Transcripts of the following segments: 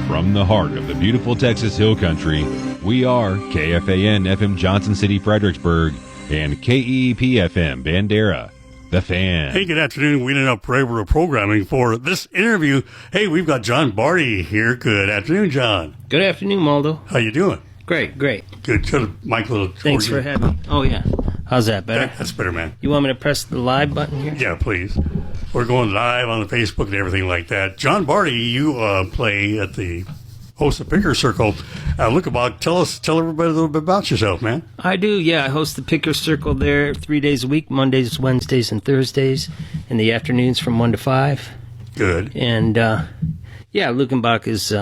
From the heart of the beautiful Texas Hill Country, we are KFAN FM Johnson City, Fredericksburg, and KEEP FM Bandera. The Fan. Hey, good afternoon. We ended up regular programming for this interview. Hey, we've got John Barty here. Good afternoon, John. Good afternoon, Maldo. How you doing? Great. Good. Turn the mic a little. Thanks for having me. Oh, yeah. How's that, better? That's better, man. You want me to press the live button here? Yeah, please. We're going live on the Facebook and everything like that. John Barty, you play at the host of Picker Circle. Tell everybody a little bit about yourself, man. I do, yeah. I host the Picker Circle there 3 days a week, Mondays, Wednesdays, and Thursdays, in the afternoons from 1 to 5. Good. And, yeah, Luckenbach is,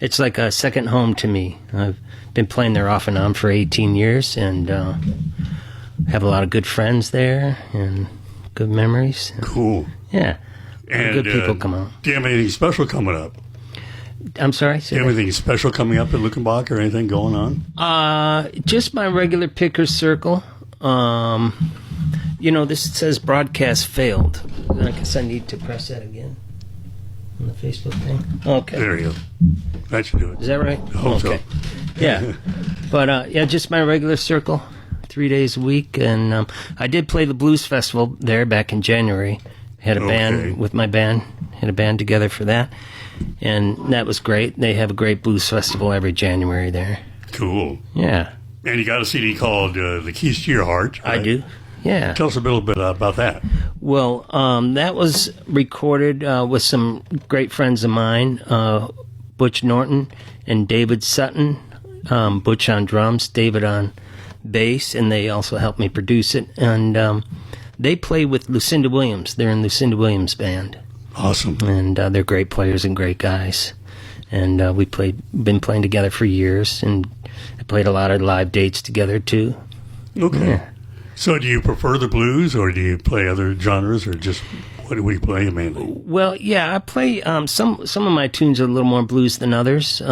it's like a second home to me. I've been playing there off and on for 18 years, and have a lot of good friends there, and good memories. Cool. Yeah. And good people come out. Do you have anything special coming up? I'm sorry? Do you have anything special coming up at Luckenbach or anything going on? Just my regular Picker Circle. This says broadcast failed. I guess I need to press that again on the Facebook thing. Okay. There you go. That should do it. Is that right? I hope so. Yeah. But, just my regular circle, 3 days a week. And I did play the Blues Festival there back in January. Had a band with my band. Had a band together for that. And that was great. They have a great blues festival every January there. Cool. Yeah. And you got a CD called The Keys to Your Heart. Right? I do. Yeah. Tell us a little bit about that. Well, that was recorded with some great friends of mine, Butch Norton and David Sutton. Butch on drums, David on bass, and they also helped me produce it. And they play with Lucinda Williams. They're in Lucinda Williams' band. Awesome. And they're great players and great guys. And been playing together for years, and I played a lot of live dates together too. Okay. Yeah. So do you prefer the blues, or do you play other genres, or just what do we play mainly? Well, yeah, I play some of my tunes are a little more blues than others.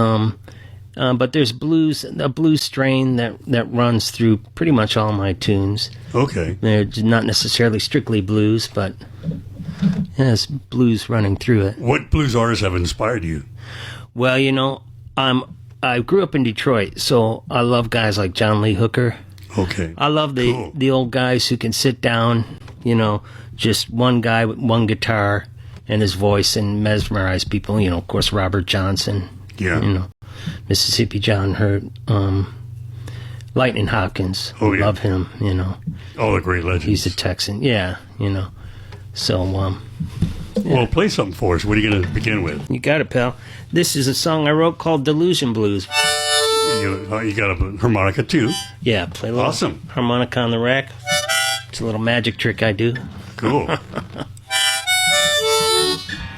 But there's a blues strain that runs through pretty much all my tunes. Okay. They're not necessarily strictly blues, but there's blues running through it. What blues artists have inspired you? Well, I grew up in Detroit, so I love guys like John Lee Hooker. Okay. I love the old guys who can sit down, just one guy with one guitar and his voice and mesmerize people. Of course, Robert Johnson. Yeah. Mississippi John Hurt, Lightning Hopkins. Oh, yeah. Love him, All the great legends. He's a Texan. Yeah, So, yeah. Well, play something for us. What are you going to begin with? You got it, pal. This is a song I wrote called Delusion Blues. You got a harmonica, too? Yeah, play a little harmonica on the rack. It's a little magic trick I do. Cool. Let's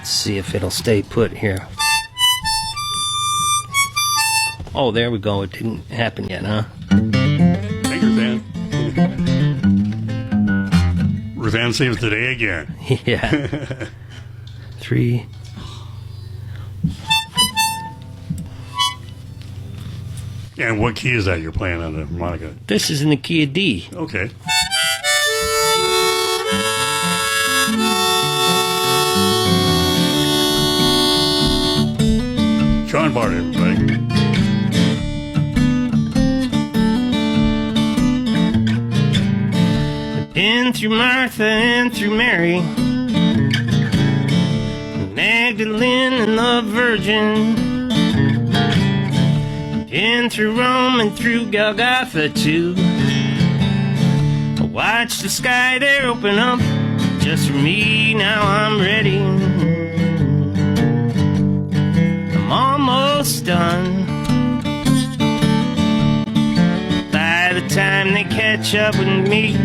see if it'll stay put here. Oh, there we go. It didn't happen yet, huh? Thank you, Ruthann. Ruthann saves the day again. Yeah. 3. And what key is that you're playing on the harmonica? This is in the key of D. Okay. John Barty, everybody. Been through Martha and through Mary, Magdalene and the Virgin. Been through Rome and through Golgotha too. I watched the sky there open up just for me. Now I'm ready. I'm almost done. By the time they catch up with me,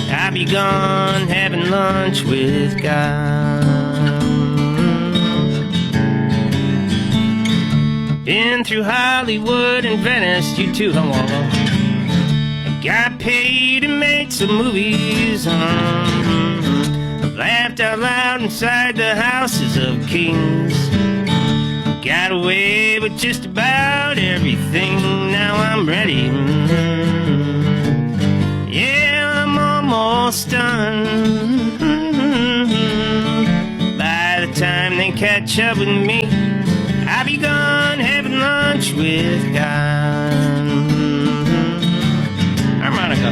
I'll be gone having lunch with God. Been through Hollywood and Venice, you too, hello. I got paid to make some movies. I've laughed out loud inside the houses of kings. Got away with just about everything. Now I'm ready. Yeah, I'm almost done. By the time they catch up with me, I'll be begun having lunch with God. Harmonica.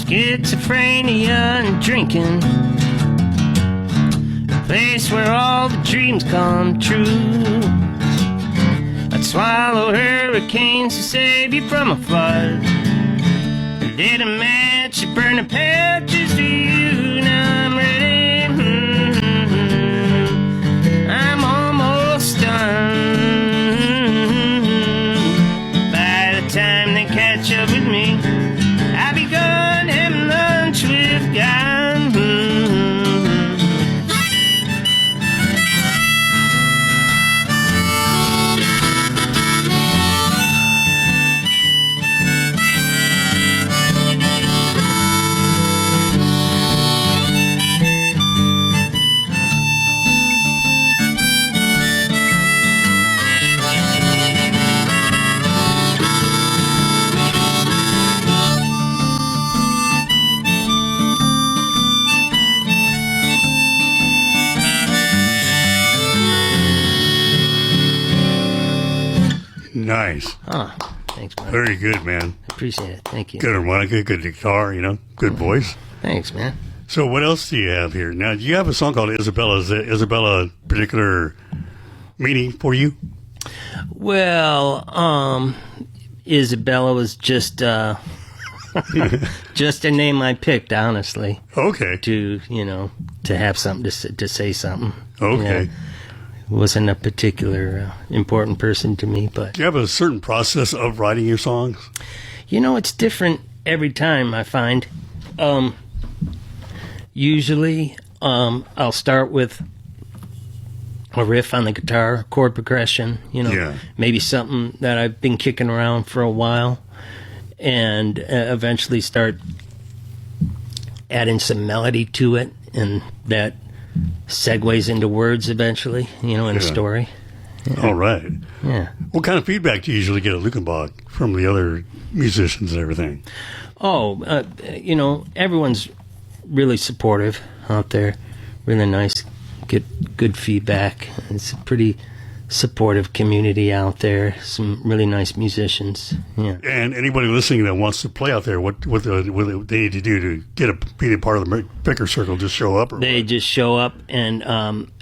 Schizophrenia and drinking, a place where all the dreams come true. I'd swallow hurricanes to save you from a flood. I lit a match to burn the patches to you. Now I'm ready. I'm almost done. By the time they catch up with me, I'll be gone having lunch with God. Nice. Oh, thanks, man. Very good, man. Appreciate it. Thank you. Good harmonica, good guitar, good voice. Thanks, man. So what else do you have here? Now, do you have a song called Isabella? Is Isabella a particular meaning for you? Well, Isabella was just just a name I picked, honestly, Okay. to have something to say something. Okay. Yeah. Wasn't a particular important person to me, but Do you have a certain process of writing your songs? it's different every time. I find usually I'll start with a riff on the guitar, chord progression, Yeah. maybe something that I've been kicking around for a while, and eventually start adding some melody to it, and that segues into words eventually, in a story. All right. Yeah. What kind of feedback do you usually get at Lukenbach from the other musicians and everything? Oh, everyone's really supportive out there. Really nice. Get good feedback. It's a pretty supportive community out there. Some really nice musicians. Yeah. And anybody listening that wants to play out there, what they need to do to be a part of the Picker Circle, just show up? Or They what? just show up, and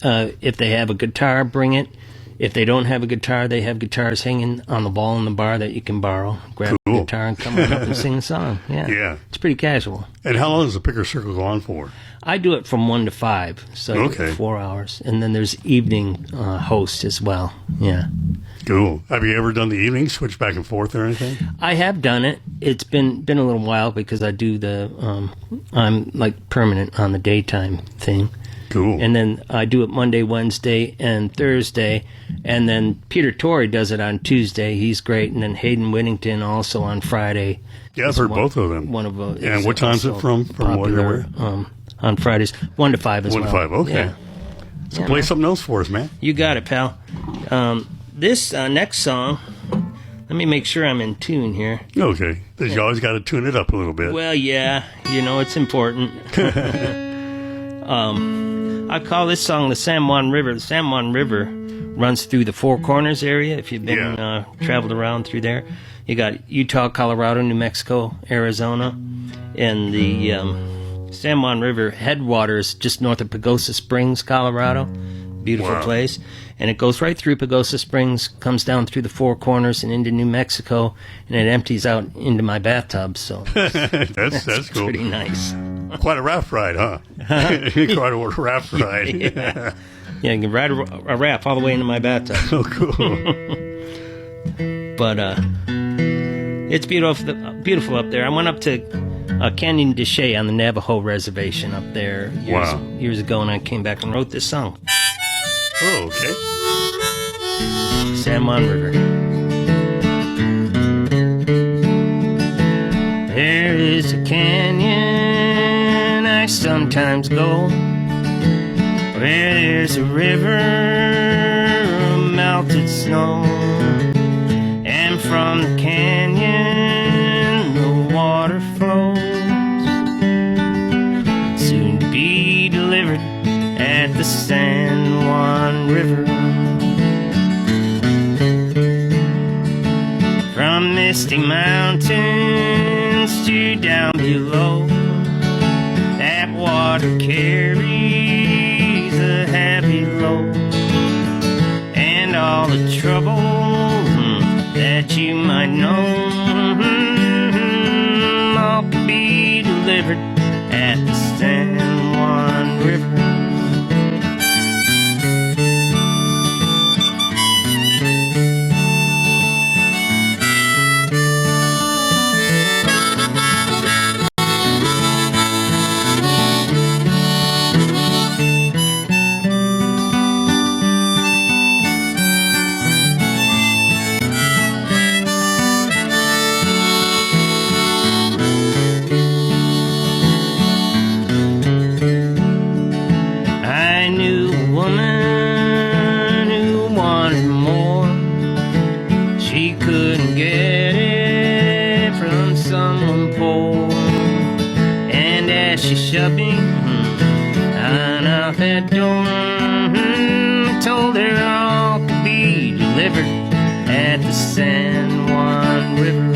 if they have a guitar, bring it. If they don't have a guitar, they have guitars hanging on the wall in the bar that you can borrow. Grab Cool. a guitar and come on up and sing a song. Yeah. Yeah. It's pretty casual. And how long does the Picker Circle go on for? I do it from 1 to 5, so Okay. 4 hours. And then there's evening hosts as well. Yeah. Cool. Have you ever done the evening, switch back and forth or anything? I have done it. It's been a little while because I do I'm like permanent on the daytime thing. Cool. And then I do it Monday, Wednesday, and Thursday. And then Peter Torrey does it on Tuesday. He's great. And then Hayden Whittington also on Friday. Yeah, I've is heard both of them. One of them. And what time's it from? From what popular, on Fridays, 1 to 5 as 1 well. to 5, okay. Yeah. So Yeah, play man. something else for us, man. You got it, pal. This next song, let me make sure I'm in tune here. Okay. You always got to tune it up a little bit. Well, yeah, it's important. I call this song the San Juan River. The San Juan River runs through the Four Corners area. If you've been traveled around through there, you got Utah, Colorado, New Mexico, Arizona, and the San Juan River headwaters just north of Pagosa Springs, Colorado. Beautiful Wow. place. And it goes right through Pagosa Springs, comes down through the Four Corners and into New Mexico, and it empties out into my bathtub. So that's cool. pretty nice. Quite a raft ride, huh? Quite a raft ride. Yeah, you can ride a raft all the way into my bathtub. Oh, cool. But it's beautiful up there. I went up to Canyon de Chelly on the Navajo reservation up there years ago, and I came back and wrote this song. Oh, okay. San Juan River. There is a canyon I sometimes go, where there's a river of melted snow, and from the canyon the water flows, soon to be delivered at the San Juan River. From misty mountains to down below, that water carries a heavy load, and all the trouble that you might know all could be delivered at the San Juan River. Shoving on out that door, told her all could be delivered at the San Juan River.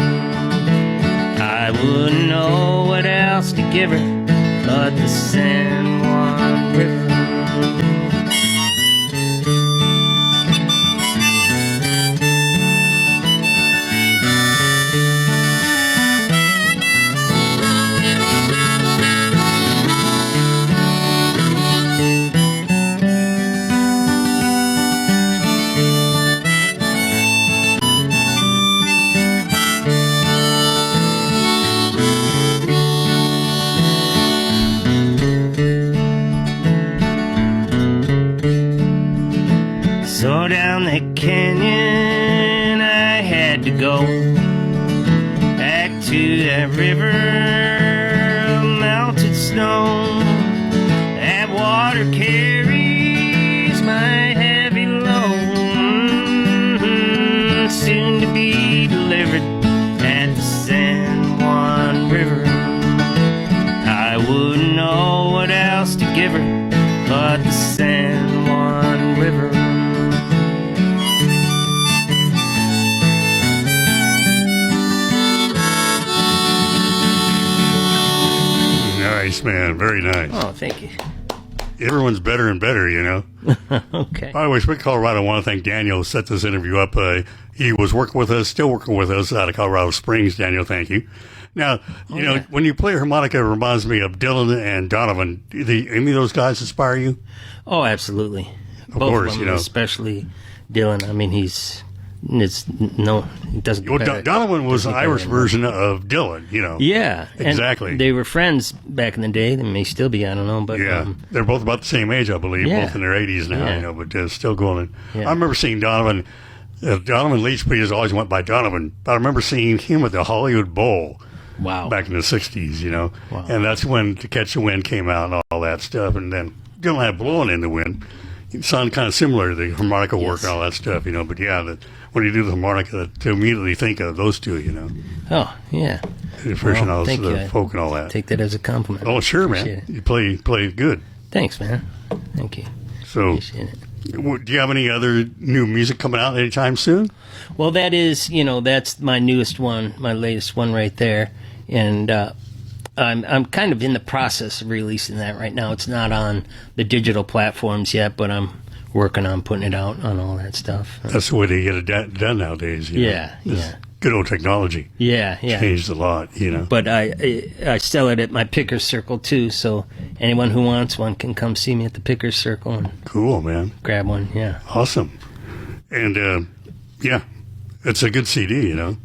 I wouldn't know what else to give her but the San Juan River. So down the canyon I had to go, back to that river of melted snow. That water carries my heavy load, soon to be delivered at the San Juan River. I wouldn't know what else to give her but the San Juan River. Nice, man. Very nice. Oh, thank you. Everyone's better and better, you know. Okay. By the way, Spring, Colorado, I want to thank Daniel who set this interview up. He was working with us, still working with us out of Colorado Springs. Daniel, thank you. Now, you know, when you play harmonica, it reminds me of Dylan and Donovan. Any of those guys inspire you? Oh, absolutely. Of Both course, of them, you know. Especially Dylan. I mean, he doesn't. Well, get better. Donovan was the Doesn't get Irish better. version of Dylan, you know. Yeah, and Exactly. they were friends back in the day. They may still be. I don't know, but Yeah, they're both about the same age, I believe, Yeah. both in their 80s now, Yeah. you know, but still going. Yeah. I remember seeing Donovan. Donovan Leach, but he has always went by Donovan. But I remember seeing him at the Hollywood Bowl wow. back in the 60s, you know. Wow. And that's when To Catch the Wind came out and all that stuff. And then Dylan had Blowing in the Wind. It sounded kind of similar to the harmonica work Yes. and all that stuff, you know. But yeah, when you do the harmonica, to immediately think of those two, you know. Oh, yeah. The version of thank the you. folk and all that. Take that as a compliment. Oh, sure, man. Appreciate it. You play good. Thanks, man. Thank you. So, Appreciate it. do you have any other new music coming out anytime soon? Well, that is, that's my newest one, my latest one right there, and I'm kind of in the process of releasing that right now. It's not on the digital platforms yet, but I'm working on putting it out on all that stuff. That's the way they get it done nowadays. You know? Yeah, This yeah. Good old technology Yeah, yeah. changed a lot, you know. But I sell it at my Pickers Circle too, so anyone who wants one can come see me at the Pickers Circle and Cool, man. grab one. Yeah. Awesome. And, yeah, it's a good CD, you know.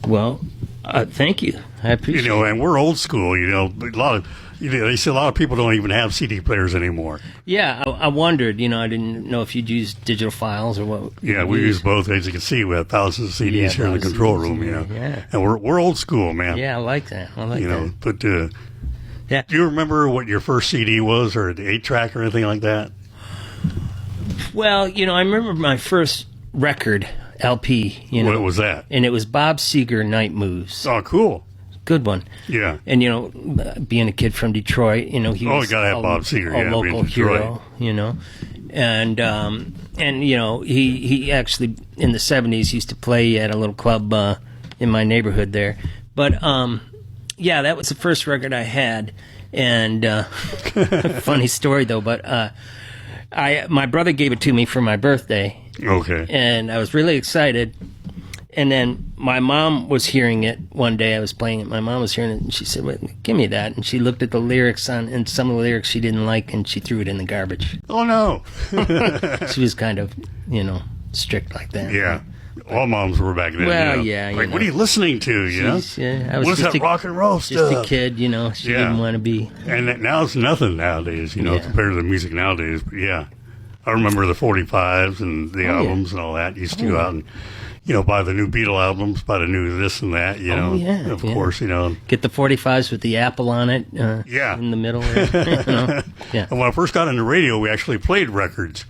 Well, thank you. I appreciate You know, and we're old school. You know, a lot of they say a lot of people don't even have CD players anymore. Yeah, I wondered. You know, I didn't know if you'd use digital files or what. Yeah, we use both. As you can see, we have thousands of CDs here in the control room. Yeah. And we're old school, man. Yeah, I like that. You know, but Yeah. do you remember what your first CD was, or the 8-track, or anything like that? Well, you know, I remember my first record LP. You know, What was that? and it was Bob Seger, Night Moves. Oh, cool. Good one. Yeah. And you know, being a kid from Detroit, you know, he Oh, was you gotta have Bob Seger, a yeah, being local Detroit. hero. You know, and you know, he actually in the '70s used to play at a little club in my neighborhood there. But yeah, that was the first record I had. And funny story though, but my brother gave it to me for my birthday, Okay. and I was really excited. And then my mom was hearing it one day. I was playing it. My mom was hearing it, and she said, "Well, give me that." And she looked at the lyrics and some of the lyrics she didn't like, and she threw it in the garbage. Oh, no. She was kind of, you know, strict like that. Yeah. All moms were back then. Well, you know? yeah, you Like, know. what are you listening to, you know? Yeah, I was What's just that rock and roll just stuff? a kid, you know. She Yeah. didn't want to be. And now it's nothing nowadays, you know, Yeah. compared to the music nowadays. But yeah, I remember the 45s and the Oh, yeah. albums and all that. Used to go out and, you know, buy the new Beatle albums, buy the new this and that, you know. yeah, Of yeah. course, you know. Get the 45s with the apple on it. Yeah. In the middle. There, you know? Yeah. And when I first got into radio, we actually played records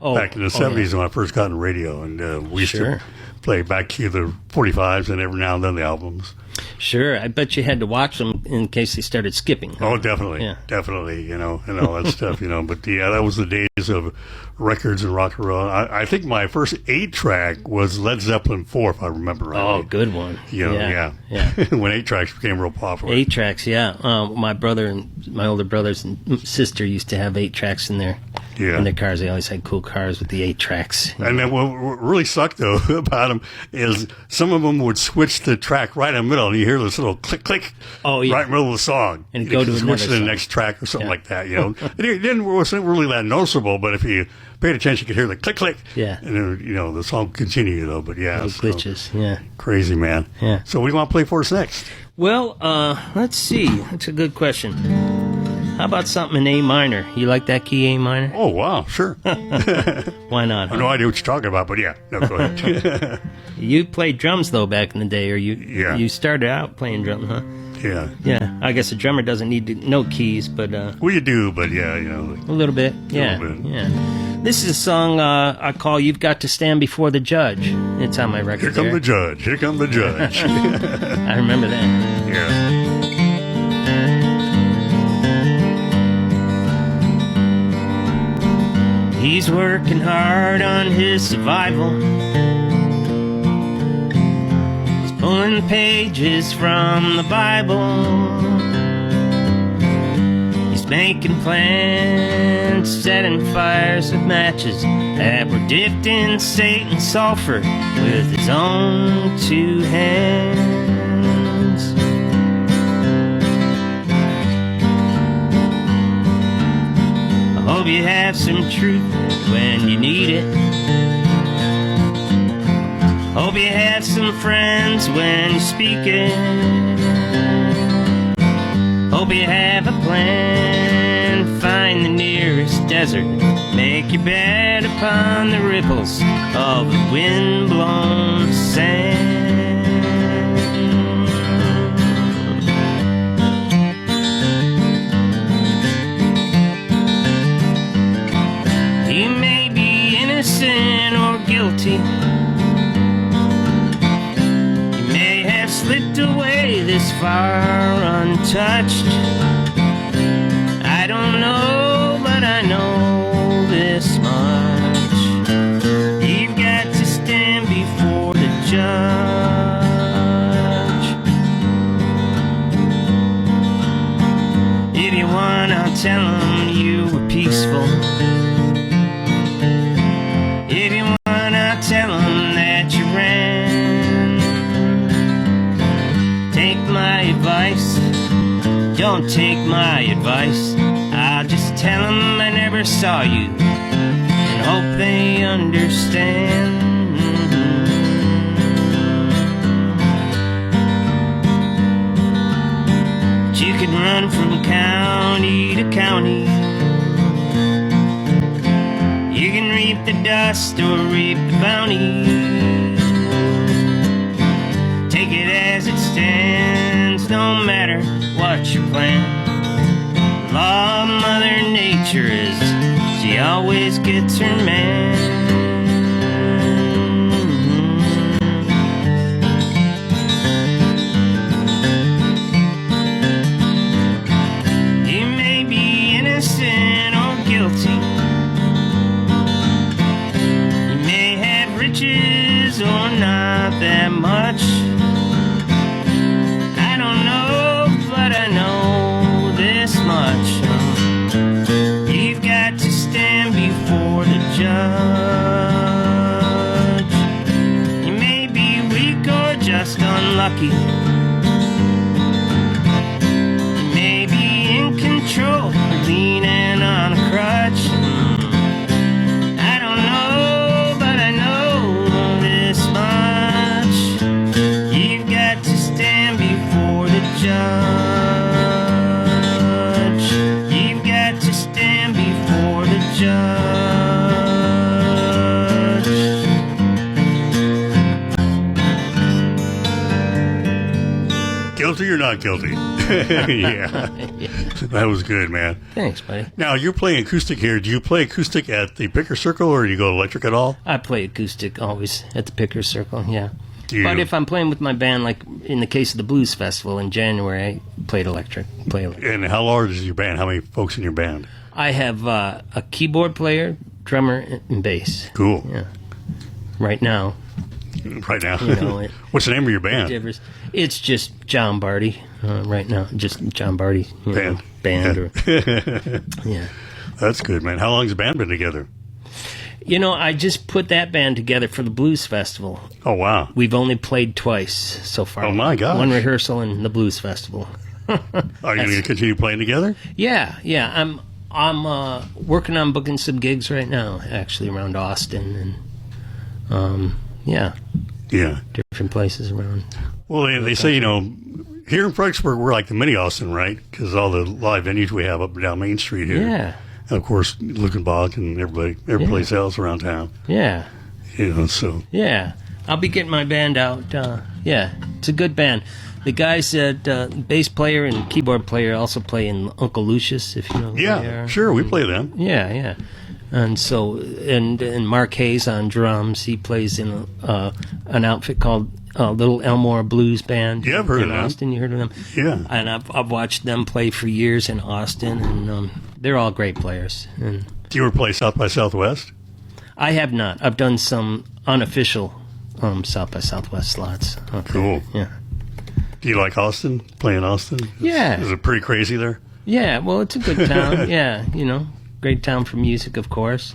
back in the 70s when I first got into radio. And we used Sure. to play back to the 45s and every now and then the albums. Sure. I bet you had to watch them in case they started skipping. Oh, definitely. Yeah. Definitely, you know, and all that stuff, you know. But yeah, that was the days of records and rock and roll. I think my first 8-track was Led Zeppelin 4, if I remember right. Oh, good one. You know, yeah. When 8-tracks became real popular. 8-tracks, yeah. My brother and my older brothers and sister used to have 8-tracks in their cars. They always had cool cars with the 8-tracks. And then what really sucked, though, about them is some of them would switch the track right in the middle, and you hear this little click, click Oh, yeah. right in the middle of the song. And You go to could another switch to the song. next track or something Yeah. like that, you know. It wasn't really that noticeable, but if you paid attention, you could hear the click, click. Yeah. And then, you know, the song continued, though. But yeah. Little so glitches, yeah. crazy, man. Yeah. So what do you want to play for us next? Well, let's see. That's a good question. How about something in A minor? You like that key, A minor? Oh, wow, sure. I Why not? have no idea what you're talking about, but yeah. No, go ahead. You played drums, though, back in the day, or Yeah. you started out playing drums, huh? yeah. Yeah. I guess a drummer doesn't need to know keys, but Well, you do, but yeah, you know. a little bit. Yeah. little bit. Yeah. This is a song I call You've Got to Stand Before the Judge. It's on my record. Here come there. the judge. Here come the judge. I remember that. yeah. He's working hard on his survival. He's pulling pages from the Bible. He's making plans, setting fires with matches that were dipped in Satan's sulfur with his own 2 hands. I hope you have some truth when you need it. Hope you have some friends when you speak it. Hope you have a plan. Find the nearest desert. Make your bed upon the ripples of the wind-blown sand. He may be innocent or guilty. He may have slipped away this far untouched. I don't know, but I know this much. You've got to stand before the judge. If you want, I'll tell him you were peaceful. If you want, I'll tell him that you ran. Take my advice. Don't take my advice. I'll just tell them I never saw you and hope they understand. can run from county to county. You can reap the dust or reap the bounty. Take it as it stands, no matter what your plan. The law of Mother Nature is she always gets her man. You may be innocent or guilty. You may have riches or not that much. I don't know, but I know this much. You've got to stand before the judge. You may be weak or just unlucky. You may be in control or leaning on a crutch. I don't know, but I know this much. You've got to stand before the judge. You've got to stand before the judge. Guilty or not guilty? Yeah. That was good, man. Thanks, buddy. Now, you're playing acoustic here. Do you play acoustic at the Picker Circle, or do you go electric at all? I play acoustic always at the Picker Circle, yeah. Do you? But if I'm playing with my band, like in the case of the Blues Festival in January, I played electric. And how large is your band? How many folks in your band? I have a keyboard player, drummer, and bass. Cool. Yeah. Right now. Right now. You know, What's the name of your band? It's just John Barty right now. Just John Barty. Band. Band. Yeah. Yeah. That's good, man. How long has the band been together? You know, I just put that band together for the Blues Festival. Oh, wow. We've only played twice so far. Oh, my gosh. One rehearsal and the Blues Festival. Are you going to continue playing together? Yeah. I'm working on booking some gigs right now, actually, around Austin and Yeah. different places around. Well, they say, you know, here in Fredericksburg, we're like the mini Austin, right? Because all the live venues we have up and down Main Street here. Yeah. And, of course, Luckenbach and every place else around town. Yeah. You know, so. Yeah. I'll be getting my band out. Yeah. It's a good band. The guys that bass player and keyboard player also play in Uncle Lucius, if you know who they Yeah, are. sure. We play them. Yeah. And so, and Mark Hayes on drums. He plays in an outfit called Little Elmore Blues Band. Yeah, I've heard in of them. Austin. You heard of them? Yeah. And I've watched them play for years in Austin, and they're all great players. And Do you ever play South by Southwest? I have not. I've done some unofficial South by Southwest slots. Okay. Cool. Yeah. Do you like Austin? Playing Austin? Yeah. Is it pretty crazy there? Yeah. Well, it's a good town. Yeah. You know, great town for music, of course.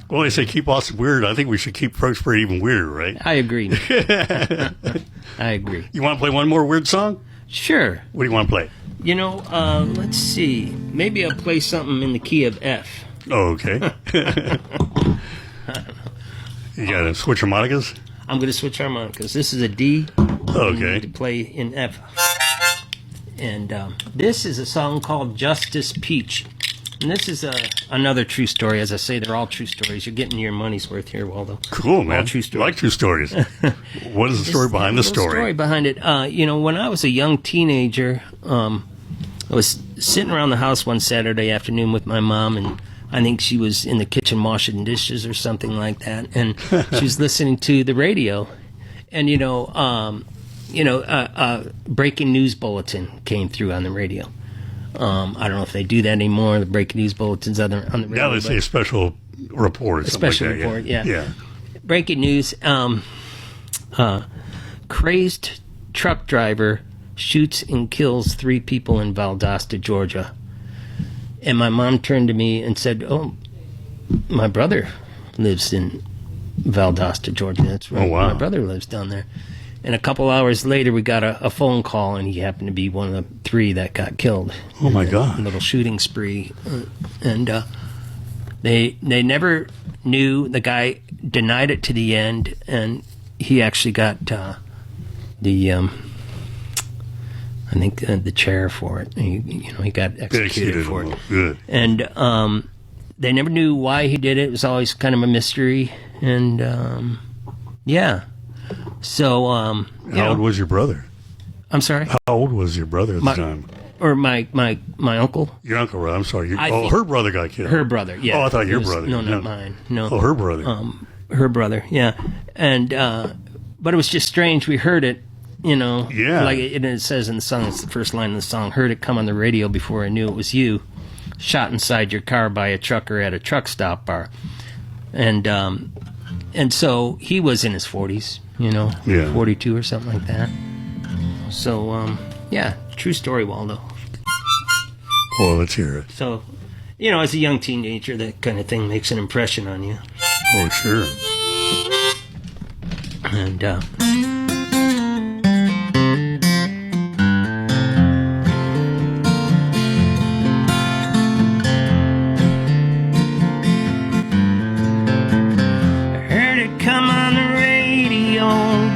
Well, they say keep Austin weird. I think we should keep Fredericksburg even weirder, right? I agree. I agree. You want to play one more weird song? Sure. What do you want to play? You know, let's see. Maybe I'll play something in the key of F. Oh, okay. You got to switch harmonicas? I'm going to switch harmonicas. This is a D. Okay. To play in F. And this is a song called Justice Peach. And this is another true story. As I say, they're all true stories. You're getting your money's worth here, Waldo. Cool, man. All true I stories. like true stories. What is the story behind the story? Story behind it. You know, when I was a young teenager, I was sitting around the house one Saturday afternoon with my mom, and I think she was in the kitchen washing dishes or something like that, and she was listening to the radio, and breaking news bulletin came through on the radio. I don't know if they do that anymore. The breaking news bulletins on the radio. Now they say a special report. Or A something special like that. report, yeah. Yeah. Breaking news. Crazed truck driver shoots and kills 3 people in Valdosta, Georgia. And my mom turned to me and said, "Oh, my brother lives in Valdosta, Georgia. That's right. Oh, wow. My brother lives down there." And a couple hours later, we got a phone call, and he happened to be one of the 3 that got killed. Oh, my in a God. little shooting spree. And they never knew. The guy denied it to the end, and he actually got I think the chair for it. He got executed for it. Good. And they never knew why he did it. It was always kind of a mystery. And yeah. So how old was your brother? I'm sorry. How old was your brother at the time? Or my uncle. Your uncle, right? I'm sorry. think Her brother got killed. Her brother. Yeah. Oh, I thought your brother. No, not mine. No. Oh, her brother. Her brother. Yeah. And but it was just strange. We heard it. Yeah. Like it says in the song, it's the first line of the song, heard it come on the radio before I knew it was you, shot inside your car by a trucker at a truck stop bar. And so he was in his 40s, Yeah. 42 or something like that. So, yeah, true story, Waldo. Well, let's hear it. So, as a young teenager, that kind of thing makes an impression on you. Oh, sure. And,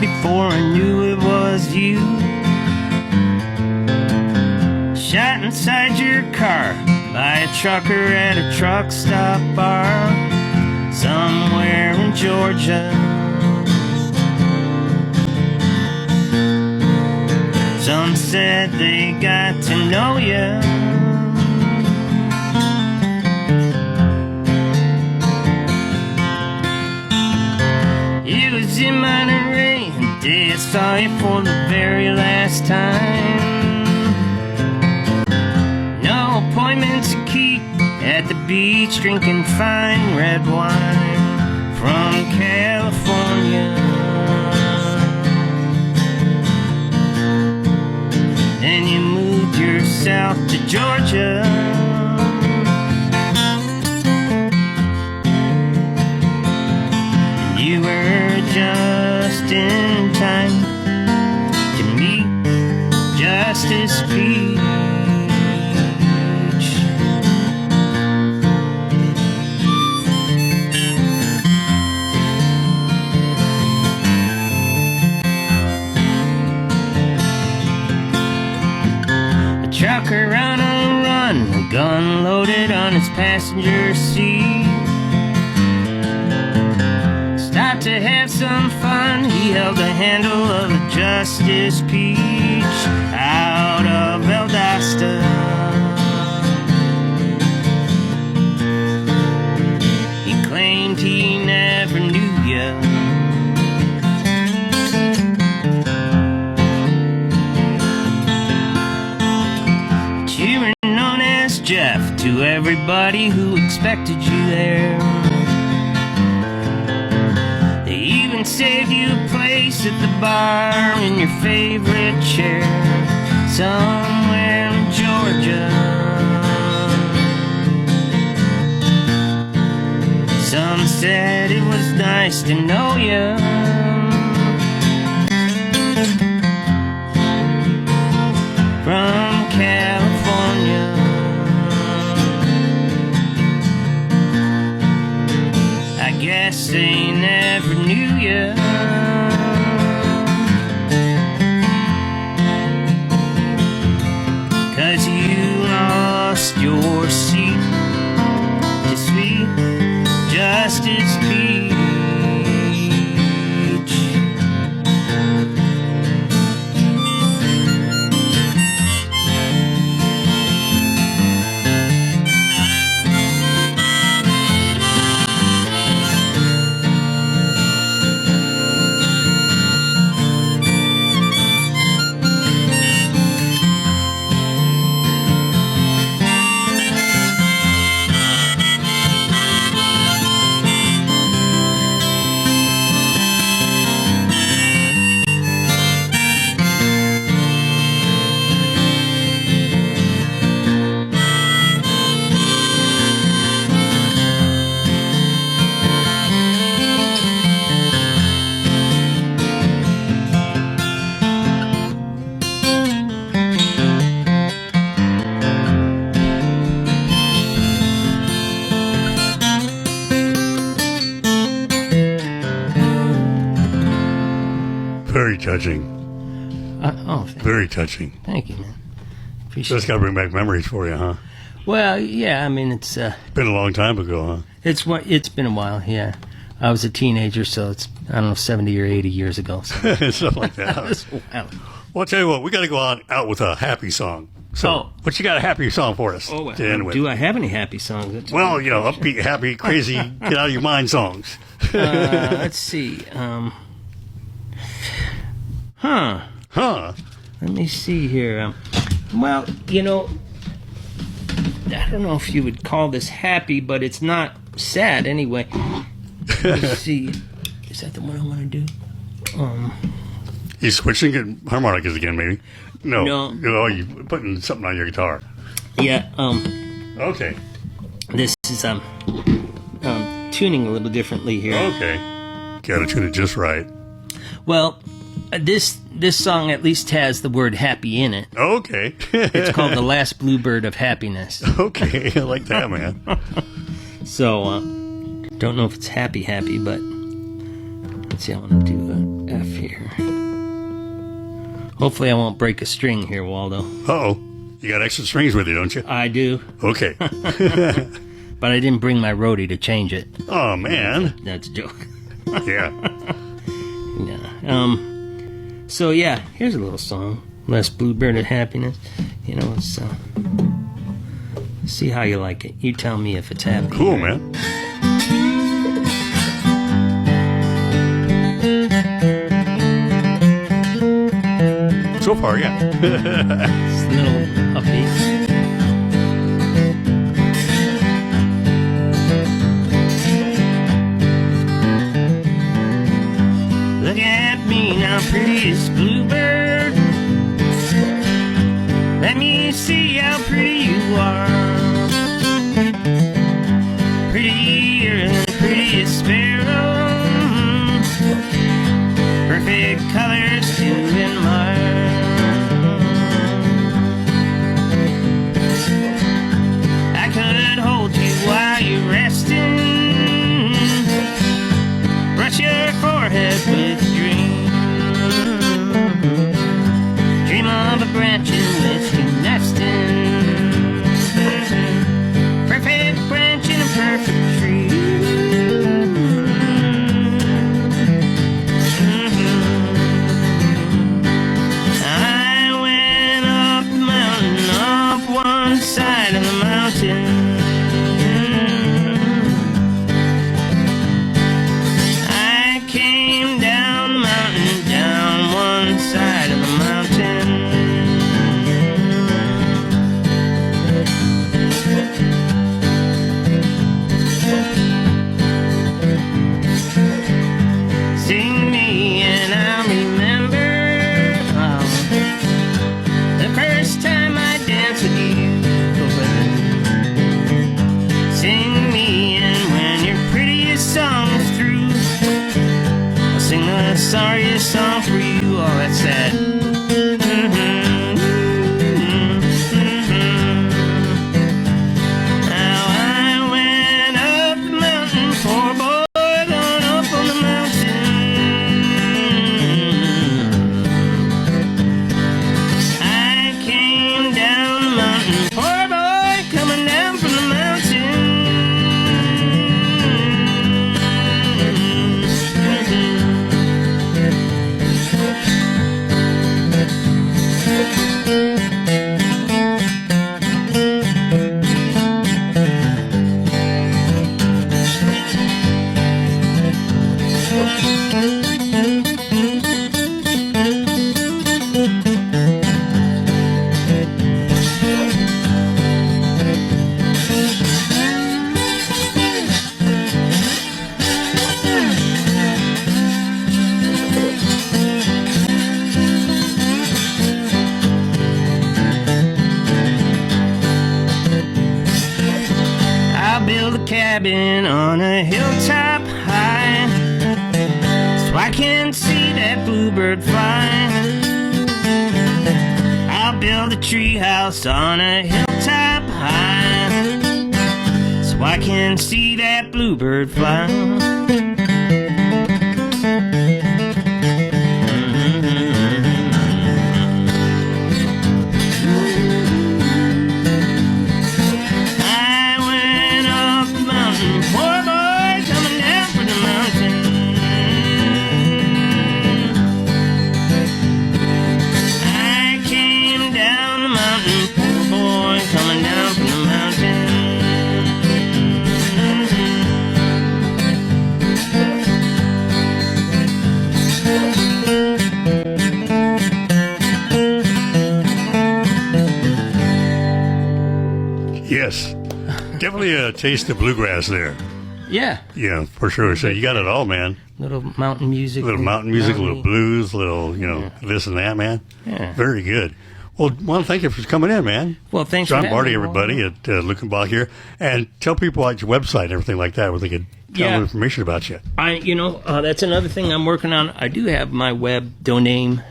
before I knew it was you, shot inside your car by a trucker at a truck stop bar somewhere in Georgia. Some said they got to know you. It was in Monterey, the day I saw you for the very last time. No appointments to keep at the beach, drinking fine red wine from California. Then you moved yourself to Georgia. You were just in time to meet Justice Peach. A trucker on a run, a gun loaded on his passenger seat. Stopped to have some fun. He held the handle of a Justice Peach out of Valdosta. He claimed he never knew ya. But you were known as Jeff to everybody who expected you there. Saved you a place at the bar in your favorite chair somewhere in Georgia. Some said it was nice to know you. From California. I guess they never knew you. Cause you lost your seat to sweet Justice Peach. Very touching. Oh, Very touching. thank you, man. Appreciate That's got to bring back memories for you, huh? Well, yeah, I mean, it's Been a long time ago, it's been a while, yeah. I was a teenager, so it's, I don't know, 70 or 80 years ago. So. huh? Stuff like that. Wow. Well, I'll tell you what, we got to go out with a happy song. So, what you got a happy song for us to end with? Do I have any happy songs? That's Well, upbeat, happy, crazy, get out of your mind songs. let's see. Huh. Let me see here. Well, I don't know if you would call this happy, but it's not sad anyway. Let's see. Is that the one I want to do? You switching harmonicas again, maybe? No. No. Oh, you putting something on your guitar. Yeah. Okay. This is tuning a little differently here. Okay. Got to tune it just right. Well, this song at least has the word happy in it. Okay. It's called The Last Bluebird of Happiness. Okay, I like that, man. So, don't know if it's happy, but let's see, I want to do an F here. Hopefully I won't break a string here, Waldo. Uh-oh. You got extra strings with you, don't you? I do, Okay. but I didn't bring my roadie to change it. Oh, man. That's a joke. Yeah. Yeah. So, yeah, here's a little song. Last Bluebird of Happiness. It's, see how you like it. You tell me if it's happy. Cool, man. So far, yeah. It's a little upbeat. Look at me now, prettiest bluebird. Let me see how pretty you are. Prettier than the prettiest sparrow. Perfect colors to admire. I could hold you while you're resting. Brush your forehead with a dream. Dream of a branch in which you nesting. Perfect branch in a perfect tree. I went up the mountain, up one side of the mountain. I came down the mountain, down one side of the mountain. Sing me and I'll remember the first time I danced with you. Sing me and when your prettiest song's through, I'll sing the sorriest song for you. Oh, that's sad. Now I went up the mountain, poor boy, gone up on the mountain. I came down the mountain, poor boy, coming down from the I'll build a cabin on a hilltop high, so I can see that bluebird fly. I'll build a treehouse on a hilltop high, so I can see that bluebird fly. mountain, poor boy coming down from the mountain. Yes. Definitely a taste of bluegrass there. Yeah, Yeah, for sure. So you got it all, man. little mountain music. A little mountain music, a little mountain-y. blues, little, this and that, man. Yeah. Very good. Well, thank you for coming in, man. Well, thanks for John having Barty, me, everybody at Lukenbach here. And tell people about your website and everything like that where they could tell Yeah. them information about you. That's another thing I'm working on. I do have my web domain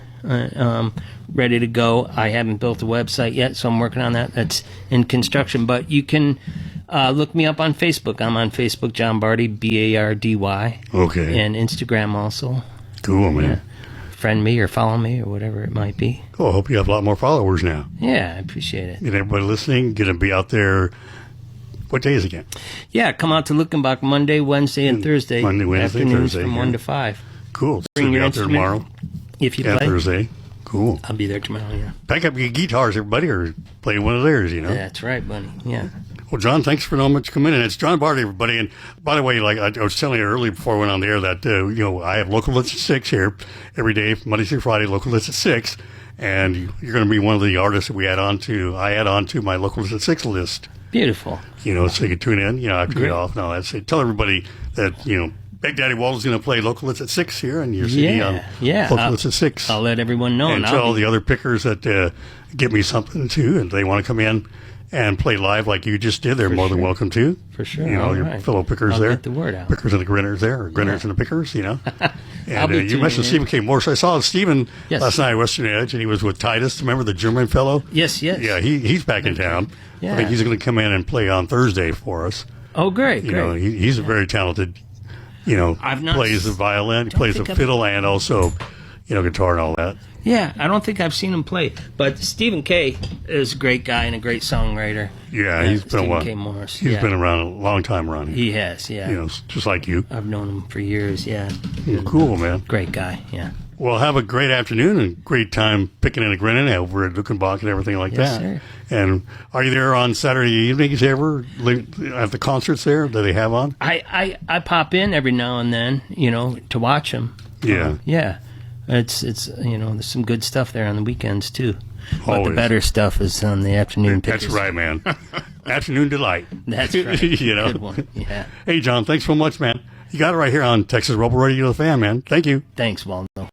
ready to go. I haven't built a website yet, so I'm working on that. That's in construction. But you can look me up on Facebook. I'm on Facebook, John Barty, Bardy, Okay. and Instagram also. Cool, man. Friend me or follow me or whatever it might be. Cool. I hope you have a lot more followers now. Yeah, I appreciate it. And everybody listening, going to be out there. What day is it again? Yeah, come out to Luckenbach Monday, Wednesday, and Thursday. Monday, Wednesday, afternoons Thursday, from yeah. 1 to 5. Cool. So Bring be your out there instrument. tomorrow If you and play, Thursday. Cool. I'll be there tomorrow, yeah. Pack up your guitars, everybody, or play one of theirs, That's right, buddy. Yeah. Well, John, thanks for so much coming in. It's John Barty, everybody. And by the way, like I was telling you earlier before I went on the air that, I have local hits at 6 here every day, Monday through Friday, local hits at 6. And you're going to be one of the artists that I add on to my local hits at 6 list. Beautiful. So you can tune in, after you Great. get off and all that. So tell everybody that, Big Daddy Walter's going to play local hits at 6 here and your CD on local hits at 6. I'll let everyone know. And tell all the other pickers that give me something too, and they want to come in and play live like you just did. They're more than welcome to. For sure. Your All right. fellow pickers I'll there. get the word out. Pickers and the grinners there, or grinners and the pickers, I'll And be you tuning mentioned in. Stephen K. Morse. I saw Stephen Yes. last night at Western Edge, and he was with Titus. Remember the German fellow? Yes. Yeah, he's back in town. Yeah. I think he's going to come in and play on Thursday for us. Oh, great. He's a very talented, I've not plays the violin, plays the think I've- fiddle, and also, guitar and all that. Yeah, I don't think I've seen him play. But Stephen K. is a great guy and a great songwriter. Yeah, he's been a Stephen while. K. Morris. He's yeah. been around a long time around here. He has, yeah. Just like you. I've known him for years, yeah. Cool, man. Great guy, yeah. Well, have a great afternoon and great time picking and grinning over at Lukenbach and everything like Yes, that. sir. And are you there on Saturday evenings ever at the concerts there that they have on? I pop in every now and then, to watch him. Yeah. Yeah. It's there's some good stuff there on the weekends, too. But Always. the better stuff is on the afternoon That's pictures. right, man. Afternoon delight. That's right. Good one, yeah. Hey, John, thanks so much, man. You got it right here on Texas Rebel Radio, the fan, man. Thank you. Thanks, Waldo.